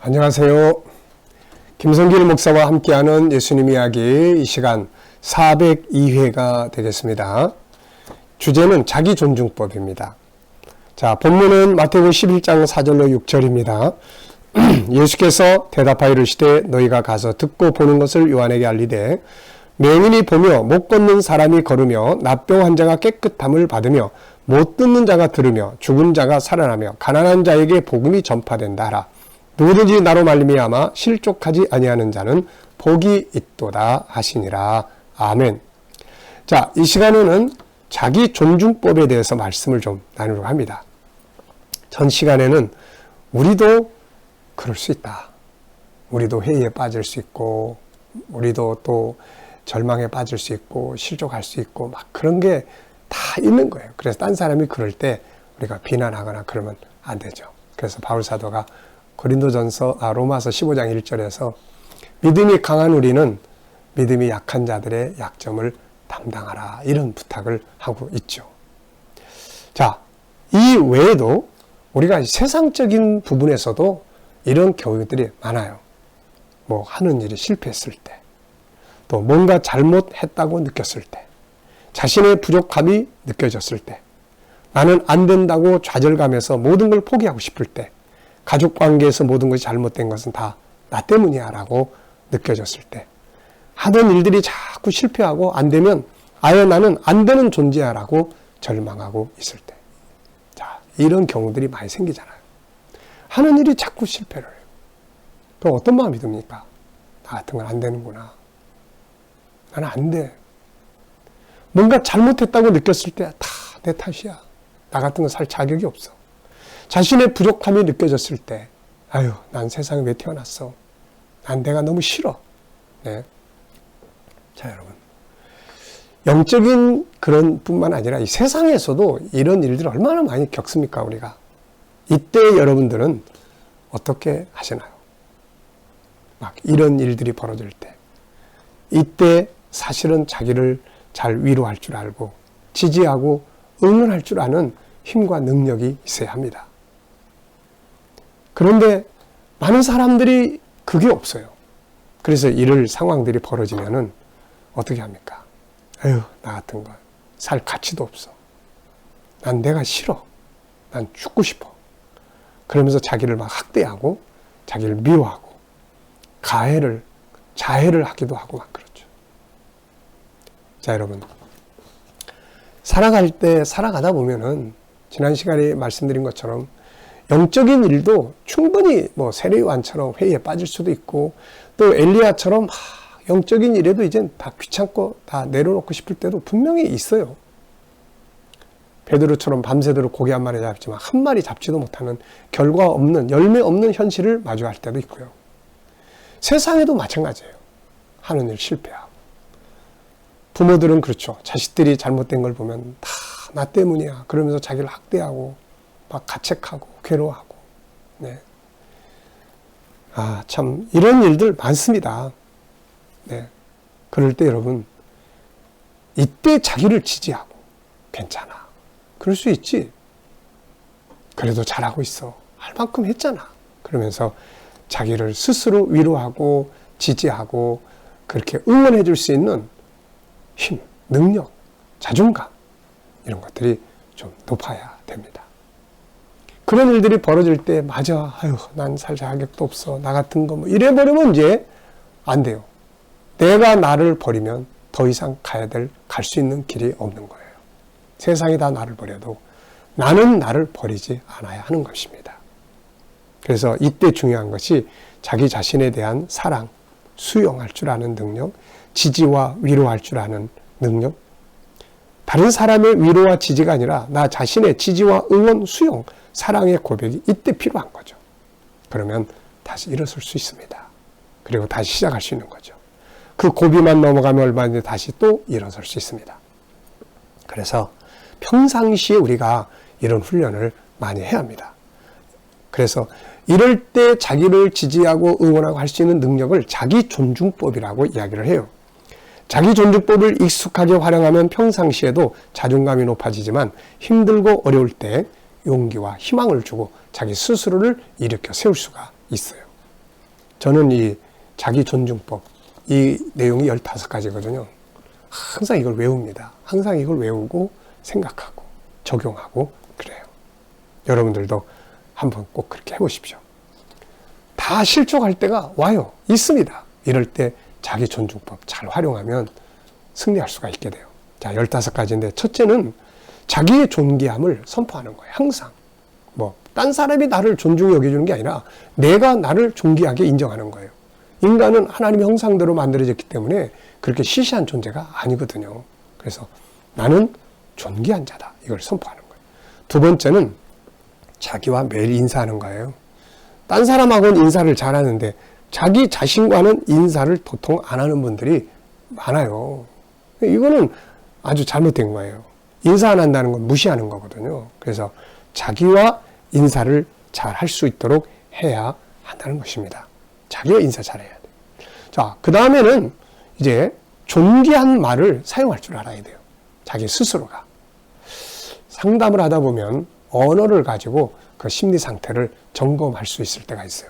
안녕하세요. 김성길 목사와 함께하는 예수님 이야기, 이 시간 402회가 되겠습니다. 주제는 자기존중법입니다. 자, 본문은 마태복음 11장 4절로 6절입니다. 예수께서 대답하여 이르시되 너희가 가서 듣고 보는 것을 요한에게 알리되 맹인이 보며 못 걷는 사람이 걸으며 납병 환자가 깨끗함을 받으며 못 듣는 자가 들으며 죽은 자가 살아나며 가난한 자에게 복음이 전파된다 하라. 누구든지 나로 말미암아 실족하지 아니하는 자는 복이 있도다 하시니라. 아멘. 자, 이 시간에는 자기 존중법에 대해서 말씀을 좀 나누려고 합니다. 전 시간에는 우리도 그럴 수 있다. 우리도 회의에 빠질 수 있고, 우리도 또 절망에 빠질 수 있고, 실족할 수 있고, 막 그런 게 다 있는 거예요. 그래서 딴 사람이 그럴 때 우리가 비난하거나 그러면 안 되죠. 그래서 바울 사도가 로마서 15장 1절에서 믿음이 강한 우리는 믿음이 약한 자들의 약점을 담당하라, 이런 부탁을 하고 있죠. 자, 이 외에도 우리가 세상적인 부분에서도 이런 경우들이 많아요. 뭐 하는 일이 실패했을 때, 또 뭔가 잘못했다고 느꼈을 때, 자신의 부족함이 느껴졌을 때, 나는 안 된다고 좌절감에서 모든 걸 포기하고 싶을 때, 가족관계에서 모든 것이 잘못된 것은 다 나 때문이야 라고 느껴졌을 때, 하던 일들이 자꾸 실패하고 안 되면 아예 나는 안 되는 존재야 라고 절망하고 있을 때, 자, 이런 경우들이 많이 생기잖아요. 하는 일이 자꾸 실패를 해요. 그럼 어떤 마음이 듭니까? 나 같은 건 안 되는구나. 나는 안 돼. 뭔가 잘못했다고 느꼈을 때 다 내 탓이야. 나 같은 건 살 자격이 없어. 자신의 부족함이 느껴졌을 때, 아유, 난 세상에 왜 태어났어? 난 내가 너무 싫어. 네. 자, 여러분. 영적인 그런 뿐만 아니라 이 세상에서도 이런 일들을 얼마나 많이 겪습니까, 우리가? 이때 여러분들은 어떻게 하시나요? 막 이런 일들이 벌어질 때, 이때 사실은 자기를 잘 위로할 줄 알고 지지하고 응원할 줄 아는 힘과 능력이 있어야 합니다. 그런데 많은 사람들이 그게 없어요. 그래서 이럴 상황들이 벌어지면은 어떻게 합니까? 에휴, 나 같은 건 살 가치도 없어. 난 내가 싫어. 난 죽고 싶어. 그러면서 자기를 막 학대하고 자기를 미워하고 자해를 하기도 하고 막 그렇죠. 자, 여러분. 살아가다 보면은 지난 시간에 말씀드린 것처럼 영적인 일도 충분히 뭐 세례요한처럼 회의에 빠질 수도 있고, 또 엘리야처럼 영적인 일에도 이젠 다 귀찮고 다 내려놓고 싶을 때도 분명히 있어요. 베드로처럼 밤새도록 고기 한 마리 잡지만 한 마리 잡지도 못하는 결과 없는, 열매 없는 현실을 마주할 때도 있고요. 세상에도 마찬가지예요. 하는 일 실패하고. 부모들은 그렇죠. 자식들이 잘못된 걸 보면 다 나 때문이야. 그러면서 자기를 학대하고 막 가책하고 괴로워하고. 네. 아, 참 이런 일들 많습니다. 네. 그럴 때 여러분, 이때 자기를 지지하고 괜찮아. 그럴 수 있지. 그래도 잘하고 있어. 할 만큼 했잖아. 그러면서 자기를 스스로 위로하고 지지하고 그렇게 응원해 줄 수 있는 힘, 능력, 자존감, 이런 것들이 좀 높아야 됩니다. 그런 일들이 벌어질 때, 맞아, 아유, 난 살 자격도 없어, 나 같은 거, 뭐, 이래버리면 이제 안 돼요. 내가 나를 버리면 더 이상 갈 수 있는 길이 없는 거예요. 세상이 다 나를 버려도 나는 나를 버리지 않아야 하는 것입니다. 그래서 이때 중요한 것이 자기 자신에 대한 사랑, 수용할 줄 아는 능력, 지지와 위로할 줄 아는 능력, 다른 사람의 위로와 지지가 아니라 나 자신의 지지와 응원, 수용, 사랑의 고백이 이때 필요한 거죠. 그러면 다시 일어설 수 있습니다. 그리고 다시 시작할 수 있는 거죠. 그 고비만 넘어가면 얼마든지 다시 또 일어설 수 있습니다. 그래서 평상시에 우리가 이런 훈련을 많이 해야 합니다. 그래서 이럴 때 자기를 지지하고 응원하고 할 수 있는 능력을 자기존중법이라고 이야기를 해요. 자기존중법을 익숙하게 활용하면 평상시에도 자존감이 높아지지만 힘들고 어려울 때 용기와 희망을 주고 자기 스스로를 일으켜 세울 수가 있어요. 저는 이 자기 존중법, 이 내용이 15가지거든요. 항상 이걸 외웁니다. 항상 이걸 외우고 생각하고 적용하고 그래요. 여러분들도 한번 꼭 그렇게 해보십시오. 다 실족할 때가 와요. 있습니다. 이럴 때 자기 존중법 잘 활용하면 승리할 수가 있게 돼요. 자, 15가지인데 첫째는 자기의 존귀함을 선포하는 거예요. 항상. 딴 사람이 나를 존중히 여겨주는 게 아니라 내가 나를 존귀하게 인정하는 거예요. 인간은 하나님의 형상대로 만들어졌기 때문에 그렇게 시시한 존재가 아니거든요. 그래서 나는 존귀한 자다. 이걸 선포하는 거예요. 두 번째는 자기와 매일 인사하는 거예요. 딴 사람하고는 인사를 잘하는데 자기 자신과는 인사를 도통 안 하는 분들이 많아요. 이거는 아주 잘못된 거예요. 인사 안 한다는 건 무시하는 거거든요. 그래서 자기와 인사를 잘 할 수 있도록 해야 한다는 것입니다. 자기와 인사 잘해야 돼요. 자, 그 다음에는 이제 존귀한 말을 사용할 줄 알아야 돼요. 자기 스스로가. 상담을 하다 보면 언어를 가지고 그 심리 상태를 점검할 수 있을 때가 있어요.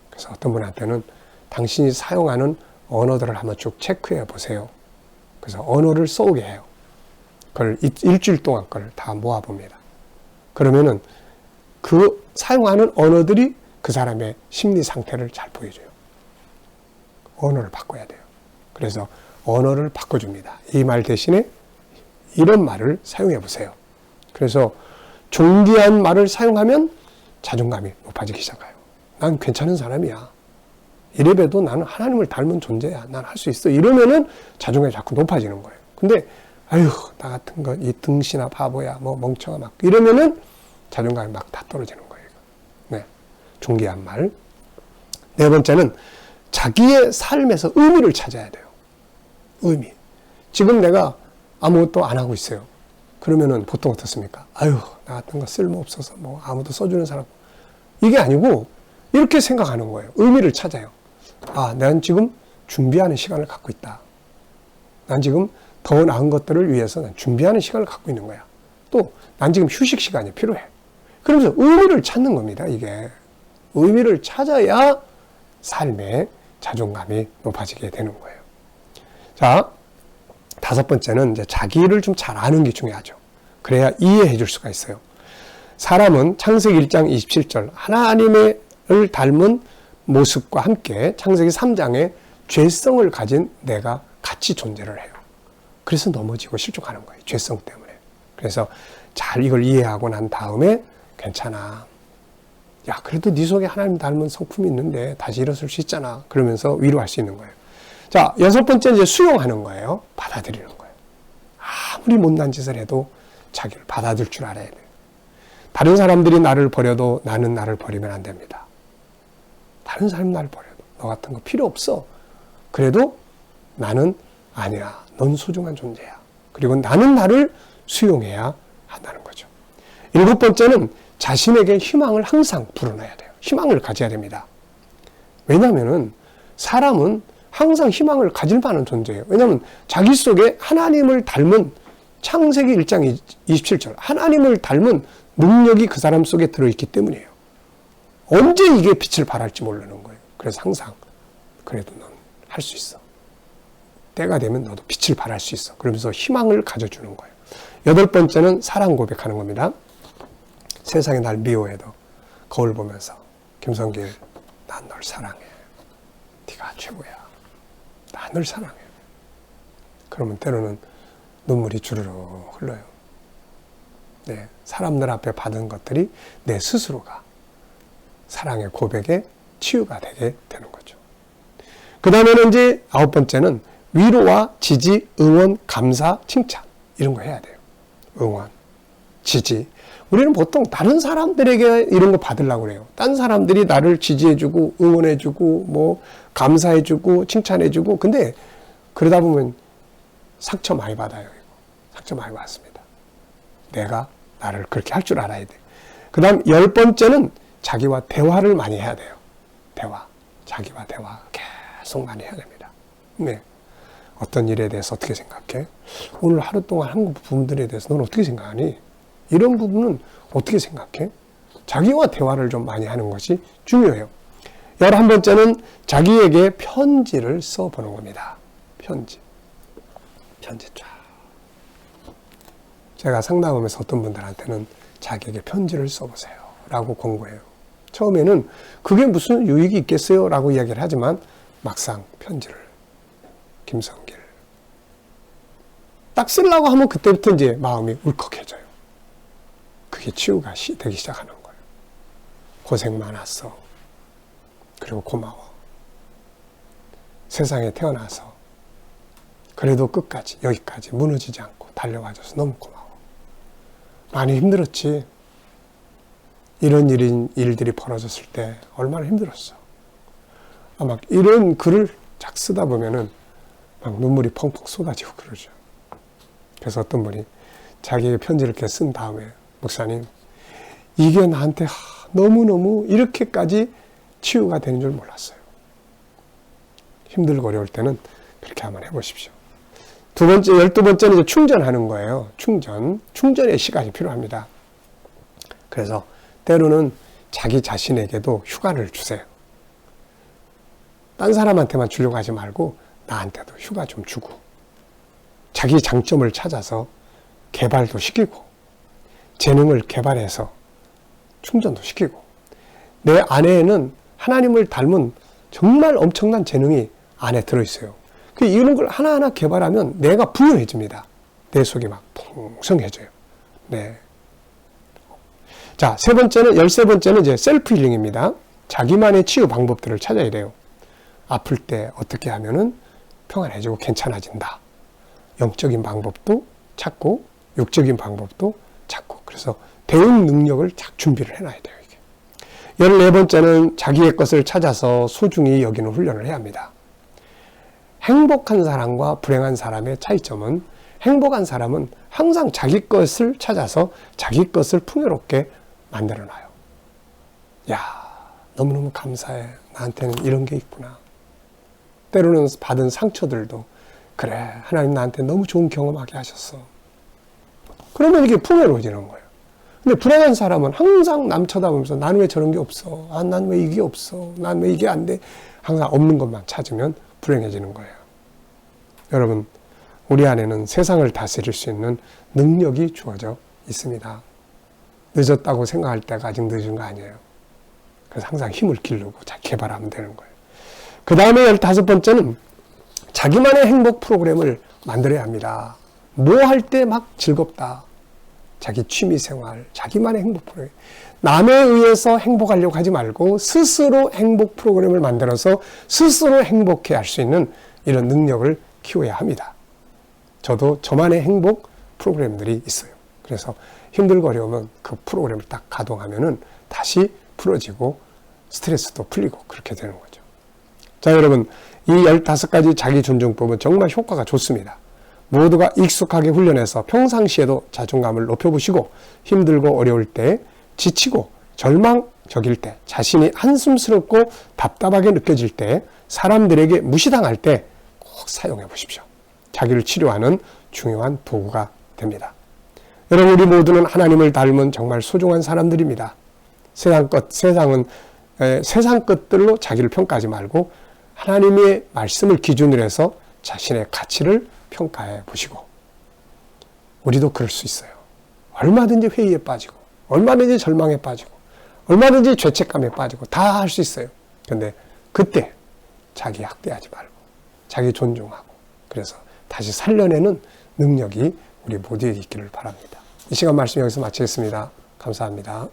그래서 어떤 분한테는 당신이 사용하는 언어들을 한번 쭉 체크해 보세요. 그래서 언어를 써오게 해요. 그걸 일주일 동안 걸 다 모아봅니다. 그러면은 그 사용하는 언어들이 그 사람의 심리 상태를 잘 보여줘요. 언어를 바꿔야 돼요. 그래서 언어를 바꿔줍니다. 이 말 대신에 이런 말을 사용해 보세요. 그래서 존귀한 말을 사용하면 자존감이 높아지기 시작해요. 난 괜찮은 사람이야. 이래봬도 나는 하나님을 닮은 존재야. 난 할 수 있어. 이러면은 자존감이 자꾸 높아지는 거예요. 근데 아휴 나 같은 거 이 등신아 바보야 뭐 멍청아 막 이러면은 자존감이 막 다 떨어지는 거예요. 네, 존귀한 말. 네 번째는 자기의 삶에서 의미를 찾아야 돼요. 의미. 지금 내가 아무것도 안 하고 있어요. 그러면은 보통 어떻습니까? 아유 나 같은 거 쓸모없어서 뭐 아무도 써주는 사람. 이게 아니고 이렇게 생각하는 거예요. 의미를 찾아요. 아, 난 지금 준비하는 시간을 갖고 있다. 난 지금 더 나은 것들을 위해서 난 준비하는 시간을 갖고 있는 거야. 또 난 지금 휴식 시간이 필요해. 그러면서 의미를 찾는 겁니다. 이게 의미를 찾아야 삶의 자존감이 높아지게 되는 거예요. 자, 다섯 번째는 이제 자기를 좀 잘 아는 게 중요하죠. 그래야 이해해 줄 수가 있어요. 사람은 창세기 1장 27절 하나님을 닮은 모습과 함께 창세기 3장에 죄성을 가진 내가 같이 존재를 해요. 그래서 넘어지고 실족하는 거예요. 죄성 때문에. 그래서 잘 이걸 이해하고 난 다음에 괜찮아. 야, 그래도 네 속에 하나님 닮은 성품이 있는데 다시 일어설 수 있잖아. 그러면서 위로할 수 있는 거예요. 자, 여섯 번째 이제 수용하는 거예요. 받아들이는 거예요. 아무리 못난 짓을 해도 자기를 받아들일 줄 알아야 돼요. 다른 사람들이 나를 버려도 나는 나를 버리면 안 됩니다. 다른 사람이 나를 버려도 너 같은 거 필요 없어. 그래도 나는 아니야. 넌 소중한 존재야. 그리고 나는 나를 수용해야 한다는 거죠. 일곱 번째는 자신에게 희망을 항상 불어넣어야 돼요. 희망을 가져야 됩니다. 왜냐하면 사람은 항상 희망을 가질 만한 존재예요. 왜냐하면 자기 속에 하나님을 닮은 창세기 1장 27절 하나님을 닮은 능력이 그 사람 속에 들어있기 때문이에요. 언제 이게 빛을 발할지 모르는 거예요. 그래서 항상 그래도 넌 할 수 있어. 때가 되면 너도 빛을 발할 수 있어. 그러면서 희망을 가져주는 거예요. 여덟 번째는 사랑 고백하는 겁니다. 세상이 날 미워해도 거울 보면서 김성길, 난 널 사랑해. 네가 최고야. 난 널 사랑해. 그러면 때로는 눈물이 주르르 흘러요. 네, 사람들 앞에 받은 것들이 내 스스로가 사랑의 고백에 치유가 되게 되는 거죠. 그 다음에는 이제 아홉 번째는 위로와 지지, 응원, 감사, 칭찬 이런 거 해야 돼요. 응원, 지지. 우리는 보통 다른 사람들에게 이런 거 받으려고 그래요. 딴 사람들이 나를 지지해주고 응원해주고 뭐 감사해주고 칭찬해주고 근데 그러다 보면 상처 많이 받아요. 이거. 상처 많이 받습니다. 내가 나를 그렇게 할 줄 알아야 돼. 그 다음 열 번째는 자기와 대화를 많이 해야 돼요. 대화. 자기와 대화 계속 많이 해야 됩니다. 네. 어떤 일에 대해서 어떻게 생각해? 오늘 하루 동안 한 부분들에 대해서 넌 어떻게 생각하니? 이런 부분은 어떻게 생각해? 자기와 대화를 좀 많이 하는 것이 중요해요. 11번째는 자기에게 편지를 써보는 겁니다. 편지 쫙. 제가 상담하면서 어떤 분들한테는 자기에게 편지를 써보세요 라고 공고해요. 처음에는 그게 무슨 유익이 있겠어요 라고 이야기를 하지만 막상 편지를 김성길 딱 쓰려고 하면 그때부터 이제 마음이 울컥해져요. 그게 치유가 되기 시작하는 거예요. 고생 많았어. 그리고 고마워. 세상에 태어나서 그래도 끝까지 여기까지 무너지지 않고 달려와줘서 너무 고마워. 많이 힘들었지. 이런 일들이 벌어졌을 때 얼마나 힘들었어. 막 이런 글을 쫙 쓰다 보면은 막 눈물이 펑펑 쏟아지고 그러죠. 그래서 어떤 분이 자기의 편지를 이렇게 쓴 다음에 목사님 이게 나한테 너무너무 이렇게까지 치유가 되는 줄 몰랐어요. 힘들고 어려울 때는 그렇게 한번 해보십시오. 12번째는 이제 충전하는 거예요. 충전의 시간이 필요합니다. 그래서 때로는 자기 자신에게도 휴가를 주세요. 딴 사람한테만 주려고 하지 말고 나한테도 휴가 좀 주고 자기 장점을 찾아서 개발도 시키고 재능을 개발해서 충전도 시키고 내 안에는 하나님을 닮은 정말 엄청난 재능이 안에 들어있어요. 이런 걸 하나하나 개발하면 내가 부유해집니다. 내 속이 막 풍성해져요. 네. 자, 13번째는 이제 셀프 힐링입니다. 자기만의 치유 방법들을 찾아야 돼요. 아플 때 어떻게 하면은 평안해지고 괜찮아진다. 영적인 방법도 찾고, 육적인 방법도 찾고, 그래서 대응 능력을 쫙 준비를 해놔야 돼요, 이게. 14번째는 자기의 것을 찾아서 소중히 여기는 훈련을 해야 합니다. 행복한 사람과 불행한 사람의 차이점은 행복한 사람은 항상 자기 것을 찾아서 자기 것을 풍요롭게 만들어놔요. 야, 너무너무 감사해. 나한테는 이런 게 있구나. 때로는 받은 상처들도 그래, 하나님 나한테 너무 좋은 경험하게 하셨어. 그러면 이게 풍요로워지는 거예요. 근데 불행한 사람은 항상 남 쳐다보면서 나는 왜 저런 게 없어? 난 왜 이게 없어? 난 왜 이게 안 돼? 항상 없는 것만 찾으면 불행해지는 거예요. 여러분, 우리 안에는 세상을 다스릴 수 있는 능력이 주어져 있습니다. 늦었다고 생각할 때가 아직 늦은 거 아니에요. 그래서 항상 힘을 기르고 잘 개발하면 되는 거예요. 그 다음에 15번째는 자기만의 행복 프로그램을 만들어야 합니다. 뭐 할 때 막 즐겁다. 자기 취미생활, 자기만의 행복 프로그램. 남에 의해서 행복하려고 하지 말고 스스로 행복 프로그램을 만들어서 스스로 행복해 할 수 있는 이런 능력을 키워야 합니다. 저도 저만의 행복 프로그램들이 있어요. 그래서 힘들고 어려우면 그 프로그램을 딱 가동하면은 다시 풀어지고 스트레스도 풀리고 그렇게 되는 거죠. 자, 여러분, 이 15가지 자기 존중법은 정말 효과가 좋습니다. 모두가 익숙하게 훈련해서 평상시에도 자존감을 높여보시고 힘들고 어려울 때, 지치고 절망적일 때, 자신이 한숨스럽고 답답하게 느껴질 때, 사람들에게 무시당할 때 꼭 사용해 보십시오. 자기를 치료하는 중요한 도구가 됩니다. 여러분, 우리 모두는 하나님을 닮은 정말 소중한 사람들입니다. 세상은 세상 것들로 자기를 평가하지 말고 하나님의 말씀을 기준으로 해서 자신의 가치를 평가해 보시고, 우리도 그럴 수 있어요. 얼마든지 회의에 빠지고, 얼마든지 절망에 빠지고, 얼마든지 죄책감에 빠지고 다 할 수 있어요. 그런데 그때 자기 학대하지 말고 자기 존중하고, 그래서 다시 살려내는 능력이 우리 모두에게 있기를 바랍니다. 이 시간 말씀 여기서 마치겠습니다. 감사합니다.